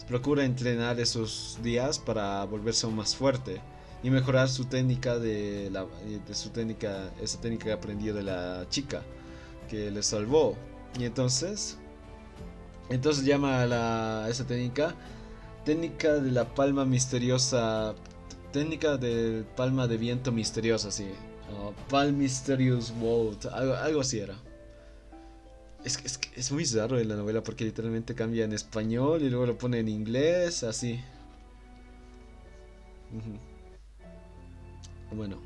procura entrenar esos días para volverse aún más fuerte y mejorar su técnica esa técnica que aprendió de la chica que le salvó. Y entonces llama a esa técnica de la palma misteriosa, técnica de palma de viento misteriosa, así. Palm Mysterious World, algo así era. Es muy raro en la novela porque literalmente cambia en español y luego lo pone en inglés, así. Bueno,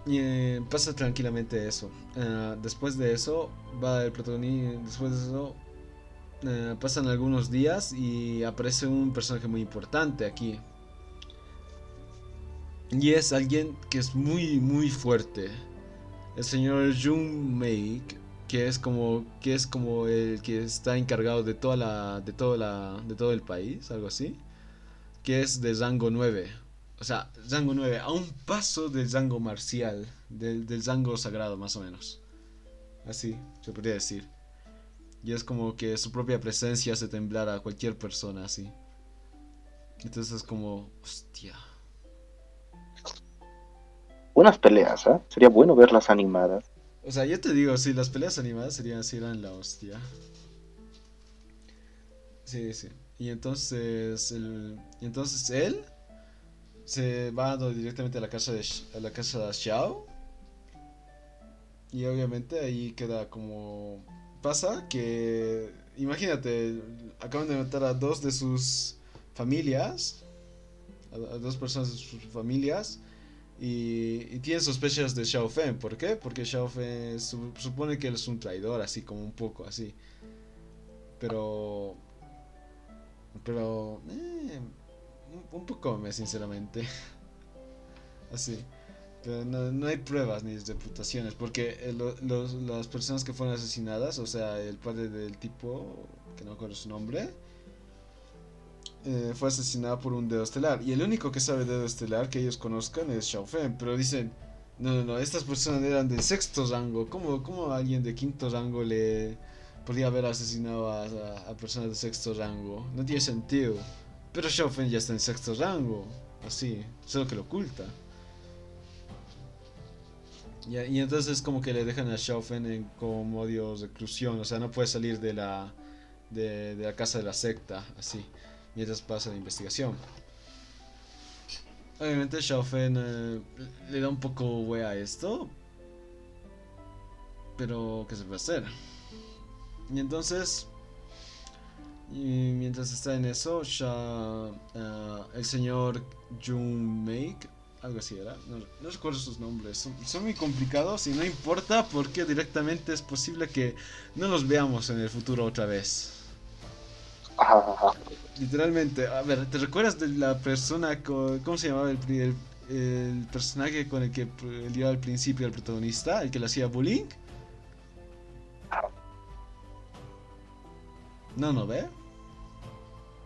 y pasa tranquilamente eso. Después de eso, va el protagonista. Después de eso, pasan algunos días y aparece un personaje muy importante aquí. Y es alguien que es muy, muy fuerte. El señor Jung Mei, que es como el que está encargado de de todo el país, algo así, que es de rango 9. O sea, rango 9 a un paso del rango marcial, del rango sagrado más o menos. Así, se podría decir. Y es como que su propia presencia hace temblar a cualquier persona así. Entonces es como, hostia. Unas peleas, ¿eh? Sería bueno verlas animadas. O sea, yo te digo, sí, las peleas animadas serían la hostia. Sí, sí. Y entonces él se va directamente a la casa a la casa de Xiao. Y obviamente ahí queda como... Pasa que... Imagínate, acaban de matar a dos de sus familias. A dos personas de sus familias. Y tienen sospechas de Xiao Feng. ¿Por qué? Porque Xiao Feng supone que él es un traidor, así como un poco así. Pero... Pero... un poco, sinceramente. Así. Pero no hay pruebas ni reputaciones, porque las personas que fueron asesinadas, o sea, el padre del tipo, que no recuerdo su nombre, fue asesinado por un dedo estelar. Y el único que sabe dedo estelar que ellos conozcan es Xiao Feng. Pero dicen, no, estas personas eran del sexto rango. ¿Cómo alguien de quinto rango le podría haber asesinado a personas de sexto rango? No tiene sentido. Pero Xiao Feng ya está en sexto rango, así, solo que lo oculta. Y entonces como que le dejan a Xiao Feng en como modo reclusión, o sea, no puede salir de la casa de la secta, así, mientras pasa la investigación. Obviamente Xiao Feng le da un poco wea a esto, pero ¿qué se puede hacer? Y entonces, y mientras está en eso, el señor Jun Make, algo así era, no recuerdo sus nombres, son muy complicados y no importa porque directamente es posible que no los veamos en el futuro otra vez. Ajá, ajá. Literalmente, a ver, ¿te recuerdas de la persona, cómo se llamaba el personaje con el que dio al principio el protagonista, el que le hacía bullying? No ve.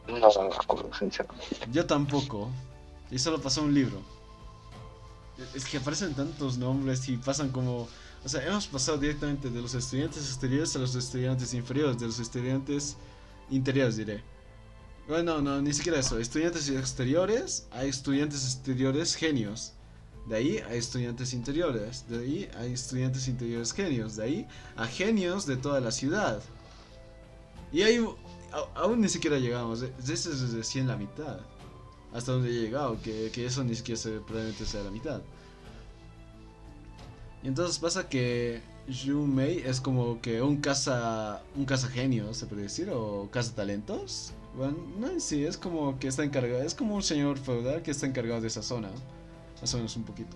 No me acuerdo, sinceramente. Yo tampoco. Y solo pasó un libro. Es que aparecen tantos nombres y pasan como... O sea, hemos pasado directamente de los estudiantes exteriores a los estudiantes inferiores, de los estudiantes interiores, diré. Bueno, no, ni siquiera eso. Estudiantes exteriores a estudiantes exteriores genios. De ahí a estudiantes interiores. De ahí a estudiantes interiores genios. De ahí a genios de toda la ciudad. Y ahí aún ni siquiera llegamos. Eso es recién la mitad. Hasta donde he llegado. Que eso ni siquiera probablemente sea la mitad. Y entonces pasa que Yu Mei es como que un caza genios, se puede decir, o caza talentos. Bueno, no en sí, es como que está encargado, es como un señor feudal que está encargado de esa zona, más o menos un poquito.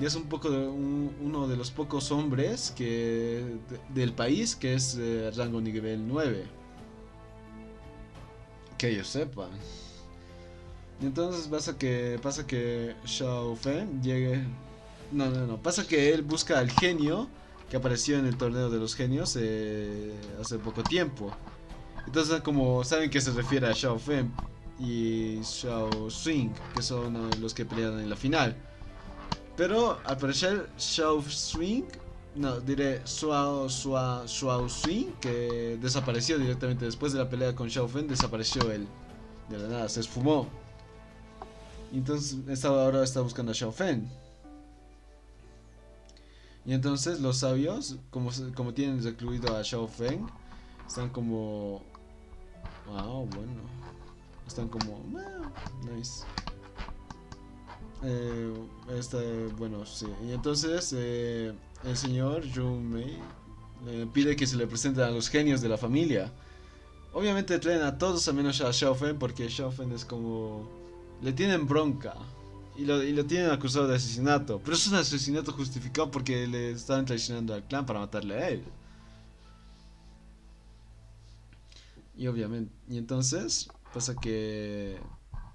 Y es un poco uno de los pocos hombres del país que es rango nivel 9. Que ellos sepan. Y entonces pasa que Xiao Feng llegue. No. Pasa que él busca al genio que apareció en el torneo de los genios hace poco tiempo. Entonces, como saben que se refiere a Xiao Feng y Xiao Swing, que son los que pelearon en la final. Pero al parecer, Xiao Swing, no, diré Xiao Swing, que desapareció directamente después de la pelea con Xiao Feng, desapareció él. De la nada, se esfumó. Y entonces, ahora está buscando a Xiao Feng. Y entonces los sabios, como tienen recluido a Xiao Feng, están como... bueno. Están como... nice. Bueno, sí. Y entonces el señor Jun Mei pide que se le presenten a los genios de la familia. Obviamente traen a todos a menos a Xiao Feng porque Xiao Feng es como... Le tienen bronca. Y lo tienen acusado de asesinato. Pero es un asesinato justificado porque le estaban traicionando al clan para matarle a él. Y obviamente, y entonces pasa que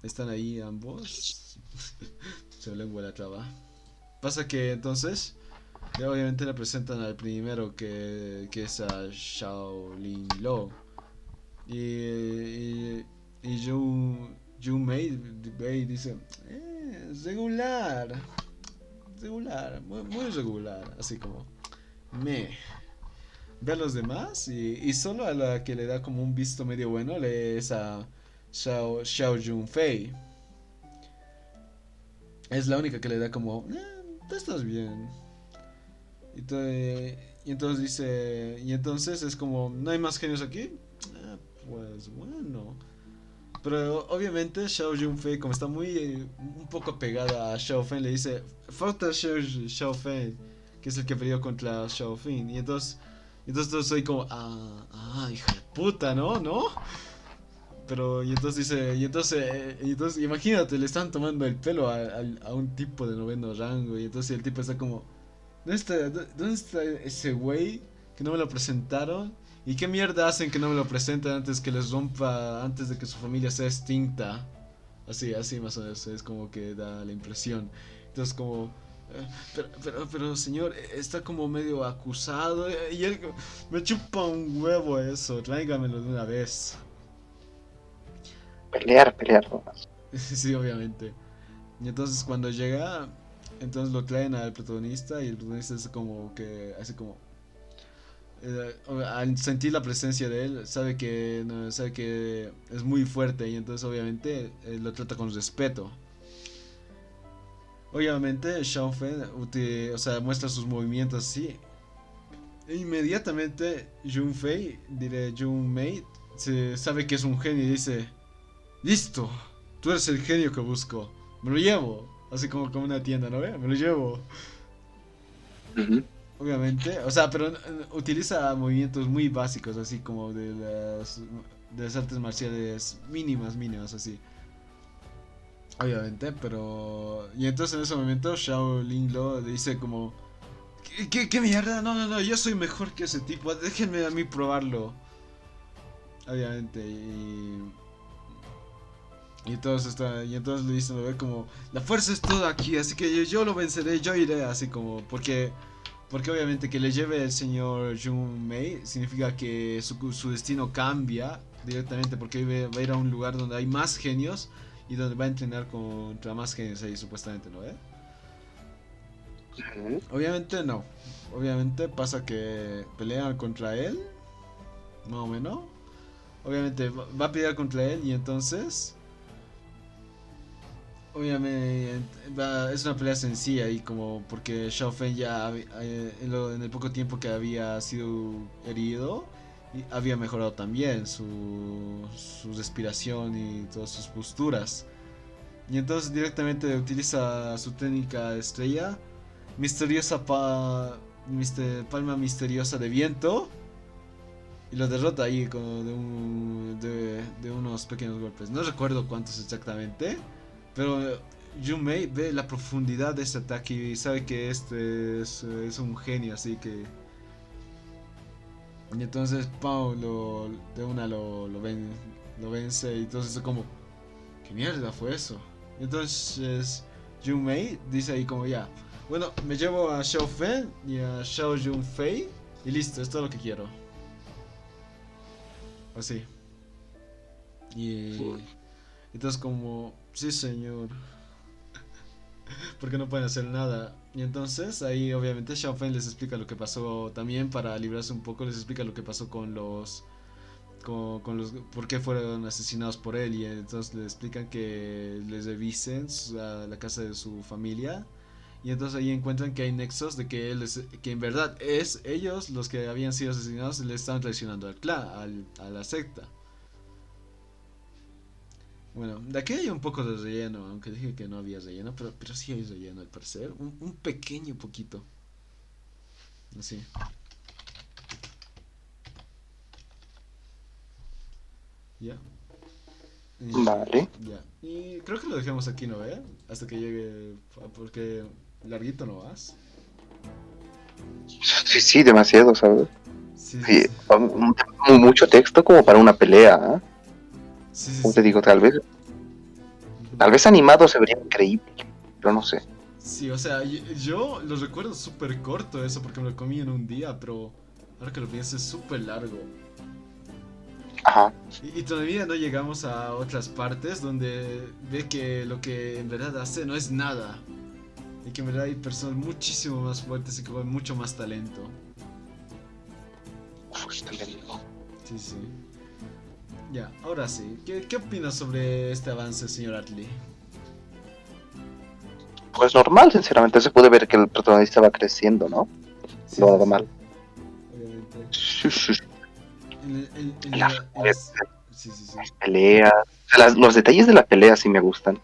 están ahí ambos. Se lengua la traba. Pasa que entonces, obviamente le presentan al primero que es a Shaolin Lo. Y Jun Mei dice, regular, regular, muy regular, así como, me. Ve a los demás y solo a la que le da como un visto medio bueno le es a Xiao Junfei. Es la única que le da como, tú estás bien. Y, y entonces dice, y entonces es como, ¿no hay más genios aquí? Pues bueno. Pero obviamente Xiao Junfei, como está muy un poco pegada a Xiao Feng, le dice, falta Xiao Feng, que es el que peleó contra Xiao Feng. Y entonces soy como, hija de puta, ¿no? ¿No? Pero, y entonces dice, y entonces imagínate, le están tomando el pelo a un tipo de noveno rango. Y entonces el tipo está como, ¿dónde está ese güey que no me lo presentaron? ¿Y qué mierda hacen que no me lo presenten antes que les rompa, antes de que su familia sea extinta? Así más o menos, es como que da la impresión. Entonces como, pero señor, está como medio acusado. Y él, me chupa un huevo eso, tráigamelo de una vez. Pelear nomás. Sí, obviamente. Y entonces cuando llega, entonces lo traen al protagonista y el protagonista es como que hace como al sentir la presencia de él, sabe que no, sabe que es muy fuerte y entonces obviamente lo trata con respeto. Obviamente Shao Feng o sea, muestra sus movimientos así. E inmediatamente Jun Mei, se sabe que es un genio y dice, listo, tú eres el genio que busco, me lo llevo. Así como una tienda, ¿no ve? Me lo llevo. Ujú. Obviamente, o sea, pero utiliza movimientos muy básicos, así como de las artes marciales mínimas, así. Obviamente, pero... Y entonces en ese momento Shaolin Lo le dice como... ¿Qué mierda? No, yo soy mejor que ese tipo, déjenme a mí probarlo. Obviamente, y entonces le dicen, lo ve como... La fuerza es todo aquí, así que yo lo venceré, yo iré, así como... Porque obviamente que le lleve el señor Jun Mei significa que su destino cambia directamente porque va a ir a un lugar donde hay más genios y donde va a entrenar contra más genios ahí supuestamente, ¿no? Ujú. Obviamente no. Obviamente pasa que pelean contra él, más o menos. Obviamente va a pelear contra él y entonces... Obviamente es una pelea sencilla y como porque Xiao Feng ya en el poco tiempo que había sido herido había mejorado también su respiración y todas sus posturas. Y entonces directamente utiliza su técnica estrella, misteriosa palma misteriosa de viento y lo derrota ahí de unos pequeños golpes. No recuerdo cuántos exactamente, pero Junmei ve la profundidad de ese ataque y sabe que este es un genio, así que... Y entonces Pau de una lo vence y entonces es como... ¿Qué mierda fue eso? Y entonces Junmei dice ahí como ya... Bueno, me llevo a Xiao Feng y a Xiao Junfei y listo, es todo lo que quiero. Así. Y entonces como... Sí, señor. Porque no pueden hacer nada. Y entonces ahí obviamente Xiao Feng les explica lo que pasó también para librarse un poco, les explica lo que pasó con los por qué fueron asesinados por él y entonces les explican que les revisen a la casa de su familia y entonces ahí encuentran que hay nexos de que en verdad es ellos los que habían sido asesinados y le estaban traicionando al clan, a la secta. Bueno, de aquí hay un poco de relleno, aunque dije que no había relleno, pero sí hay relleno al parecer. Un pequeño poquito. Así. Ya. Vale. Ya. Y creo que lo dejamos aquí, ¿no? Hasta que llegue. Porque larguito no vas. Sí, demasiado, ¿sabes? Sí, sí, Sí, sí. mucho texto como para una pelea, ¿ah? Sí, sí, Como te sí. digo, tal Ujú. vez animado se vería increíble, pero no sé. Sí, o sea, yo lo recuerdo súper corto eso porque me lo comí en un día, pero ahora que lo pienso es súper largo. Ajá. Y todavía no llegamos a otras partes donde ve que lo que en verdad hace no es nada. Y que en verdad hay personas muchísimo más fuertes y con mucho más talento. Uf, estoy viendo. Sí, sí. Ya, ahora sí. ¿Qué opinas sobre este avance, señor Atley? Pues normal, sinceramente, se puede ver que el protagonista va creciendo, ¿no? Sí, Lo sí, sí. normal. Obviamente. Sí, sí, sí. Las, En las... Sí, sí, sí. peleas. O sea, los detalles de la pelea sí me gustan.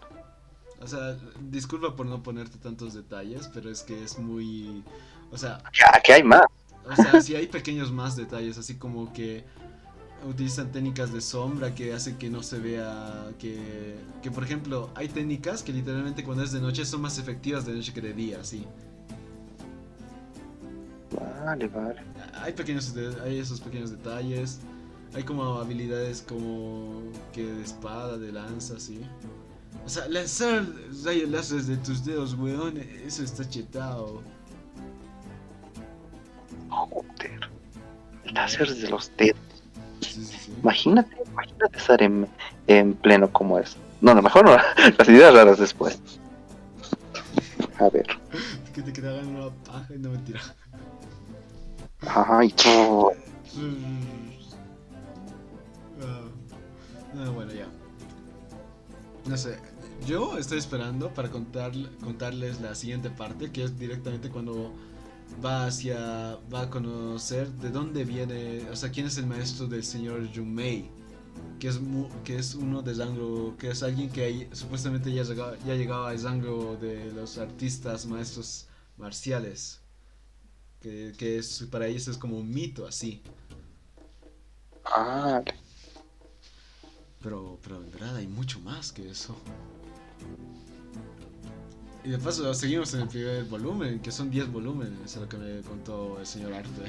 O sea, disculpa por no ponerte tantos detalles, pero es que es muy... O sea, Aquí hay más. sí hay pequeños más detalles, así como que utilizan técnicas de sombra que hace que no se vea que por ejemplo, hay técnicas que literalmente cuando es de noche son más efectivas de noche que de día, sí. Vale, vale. Hay esos pequeños detalles. Hay como habilidades como que de espada, de lanza, sí. O sea, lanzar rayos láser de tus dedos, weón, eso está chetado. Joder. A ver. Láser de los dedos. Sí, sí, sí. Imagínate estar en pleno como es. No, no, mejor no. Las ideas raras después. A ver. Que te hagan una paja y no mentira. Ajá, y Bueno, ya. No sé. Yo estoy esperando para contarles la siguiente parte, que es directamente cuando va a conocer de dónde viene, o sea, quién es el maestro del señor Junmei, que es uno de rango, que es alguien que supuestamente ya llegaba al rango de los artistas maestros marciales, que es, para ellos es como un mito así, ah, pero en verdad hay mucho más que eso. Y de paso seguimos en el primer volumen, que son 10 volúmenes, es lo que me contó el señor Arte.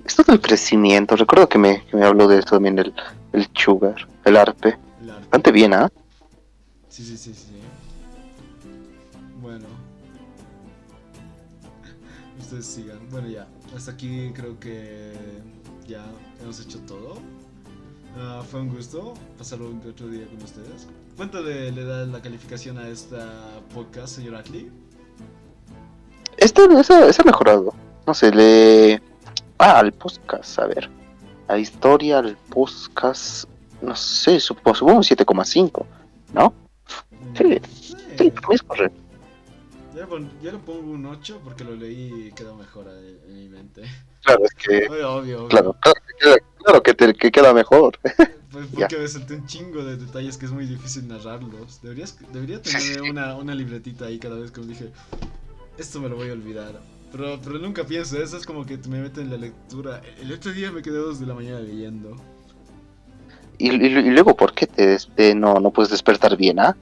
esto del crecimiento, recuerdo que me habló de esto también el Sugar, el arpe. El Arte. Bastante bien, ¿ah? Sí, sí, sí, sí. Bueno, ustedes sigan. Bueno, ya. Hasta aquí creo que ya hemos hecho todo. Fue un gusto pasar otro día con ustedes. ¿Cuánto le da la calificación a esta podcast, señor Atley? Ese ha mejorado. No sé, al podcast, a ver. La historia, el podcast, no sé, supongo un 7,5, ¿no? Sí, sí, Sí. para mí es correcto. Yo le pongo un 8 porque lo leí y quedó mejor en mi mente. Claro, es que, Obvio, obvio, claro, obvio. claro que queda mejor. Pues Ya. porque me salté un chingo de detalles que es muy difícil narrarlos. Debería Sí, sí, tener sí. una libretita ahí cada vez que dije, esto me lo voy a olvidar. Pero nunca pienso, eso es como que me meto en la lectura. El otro día me quedé 2 de la mañana leyendo. Y luego, ¿por qué no puedes despertar bien, ah?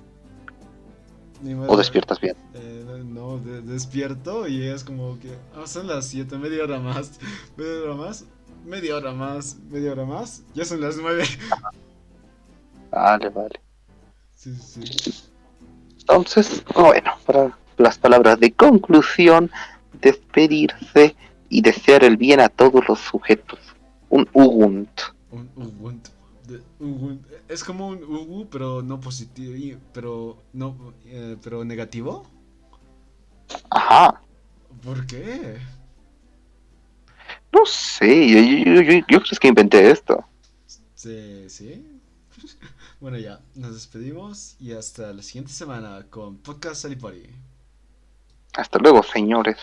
Ni ¿O modo, despiertas bien? no, despierto y es como que, son las 7 media hora más, media hora más, media hora más, media hora más, ya son las 9. Vale, vale. Sí, sí, sí. Entonces, bueno, para las palabras de conclusión, despedirse y desear el bien a todos los sujetos. Un Ubuntu. Un Ubuntu. Es como un Ubu, pero no positivo, pero no, pero negativo. Ajá. ¿Por qué? No sé, yo creo que inventé esto. Sí, sí. Bueno, ya, nos despedimos y hasta la siguiente semana con Podcast Salipori. Hasta luego, señores.